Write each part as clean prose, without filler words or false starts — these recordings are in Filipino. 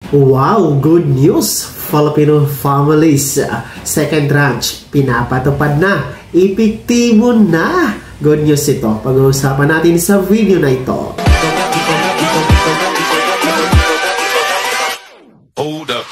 Wow, good news! Filipino families, second tranche, pinapatupad na, epektibo na! Good news ito. Pag-uusapan natin sa video na ito. Hold up.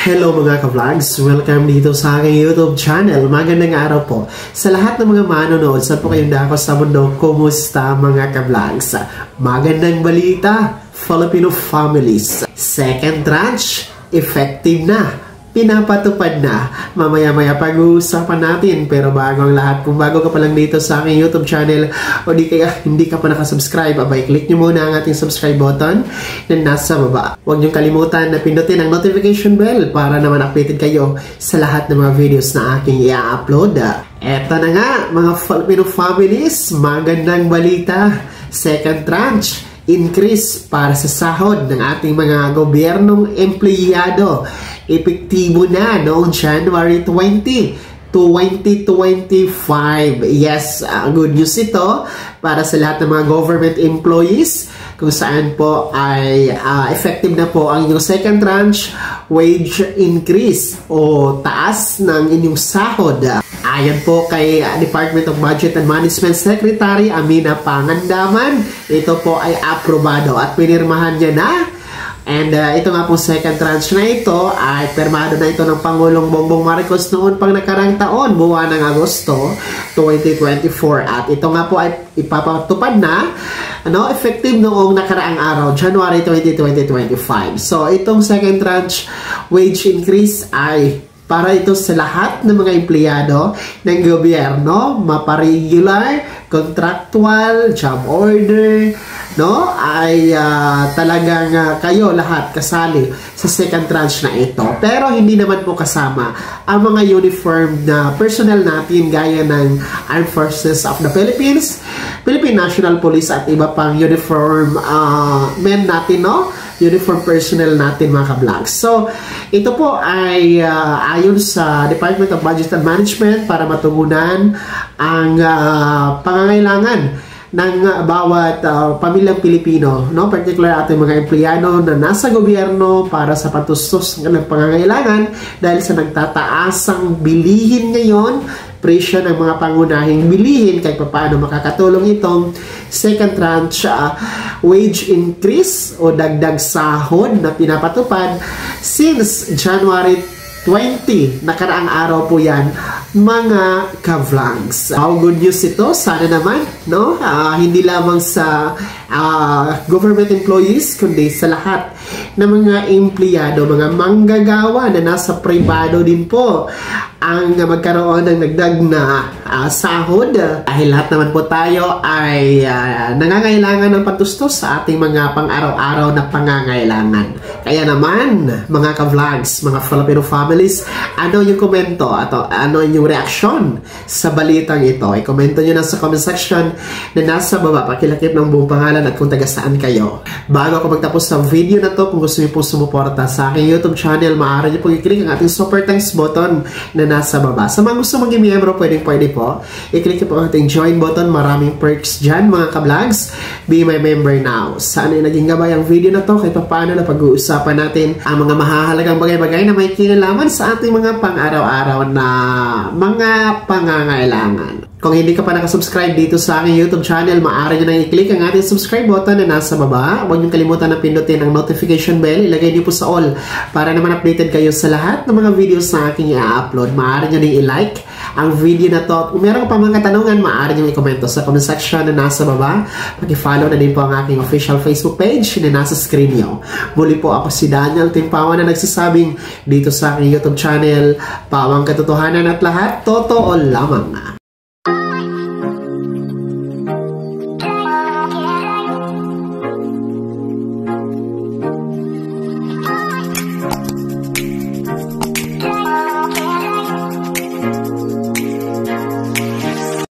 Hello mga ka-vlogs! Welcome dito sa aking YouTube channel. Magandang araw po sa lahat ng mga manonood. Saan po kayong dako sa mundo? Kumusta mga ka-vlogs? Magandang balita, Filipino families. Second tranche, effective na. Pinapatupad na. Mamaya-maya pag-uusapan natin. Pero bago ang lahat, kung bago ka pa lang dito sa aking YouTube channel o di kaya hindi ka pa nakasubscribe, abay, click nyo muna ang ating subscribe button na nasa baba. Huwag nyo kalimutan na pindutin ang notification bell para naman updated kayo sa lahat ng mga videos na aking i-upload. Eto na nga, mga Filipino families, magandang balita. Second tranche, increase para sa sahod ng ating mga gobyernong empleyado. Epektibo na noong January 20, 2025. Yes, good news ito para sa lahat ng mga government employees kung saan po ay effective na po ang inyong second tranche wage increase o taas ng inyong sahod. Ayan po kay Department of Budget and Management Secretary Amina Pangandaman. Ito po ay aprobado at pinirmahan niya na. And ito nga pong second tranche na ito ay permado na ito ng Pangulong Bongbong Marcos noon pang nakarang taon, buwan ng Agosto 2024. At ito nga po ay ipapatupad na, effective noong nakaraang araw, January 20, 2025. So itong second tranche wage increase ay para ito sa lahat ng mga empleyado ng gobyerno, mapa-regular, contractual, job order, ay talagang kayo lahat kasali sa second tranche na ito. Pero hindi naman po kasama ang mga uniformed na personnel natin gaya ng Armed Forces of the Philippines, Philippine National Police at iba pang uniform men natin, uniform personnel natin mga ka-vlogs. So, ito po ay ayon sa Department of Budget and Management para matugunan ang pangangailangan ng bawat pamilyang Pilipino, particular ating mga empleyado na nasa gobyerno para sa patustos ng pangangailangan dahil sa nagtataasang bilihin ngayon, presyo ng mga pangunahing bilihin, kahit paano makakatulong itong second tranche wage increase o dagdag sahod na pinapatupad since January 20, nakaraang araw po yan, mga ka-vlogs. How good news ito? Sana naman, hindi lamang sa government employees, kundi sa lahat ng mga empleyado, mga manggagawa na nasa pribado din po ang magkaroon ng dagdag na sahod. Dahil lahat naman po tayo ay nangangailangan ng patustos sa ating mga pang-araw-araw na pangangailangan. Kaya naman, mga ka-vlogs, mga Filipino families, ano yung komento at ano yung reaksyon sa balitang ito? I-komento nyo na sa comment section na nasa baba. Pakilakip ng buong pangalan at kung taga saan kayo. Bago ako magtapos sa video na to, kung gusto niyo po sumuporta sa aking YouTube channel, maaari niyo po i-click ang ating super thanks button na nasa baba. Sa mga gusto maging miyembro, pwede po. I-click po ang ating join button. Maraming perks dyan, mga ka-vlogs. Be my member now. Sana yung naging gabay ang video na to, kahit paano na pag-uusapan natin ang mga mahahalagang bagay-bagay na may kinalaman sa ating mga pang-araw-araw na mga pangangailangan. Kung hindi ka pa nakasubscribe dito sa aking YouTube channel, maaari nyo nang i-click ang ating subscribe button na nasa baba. Huwag nyo kalimutan na pindutin ang notification bell. Ilagay nyo po sa all para naman updated kayo sa lahat ng mga videos na aking i-upload. Maaari nyo nang i-like ang video na to. Kung meron pa mga katanungan, maaari nyo i-komento sa comment section na nasa baba. Pag-follow na din po ang aking official Facebook page na nasa screen nyo. Muli po ako si Daniel Timpawan na nagsasabing dito sa aking YouTube channel, pawang katotohanan at lahat, totoo lamang.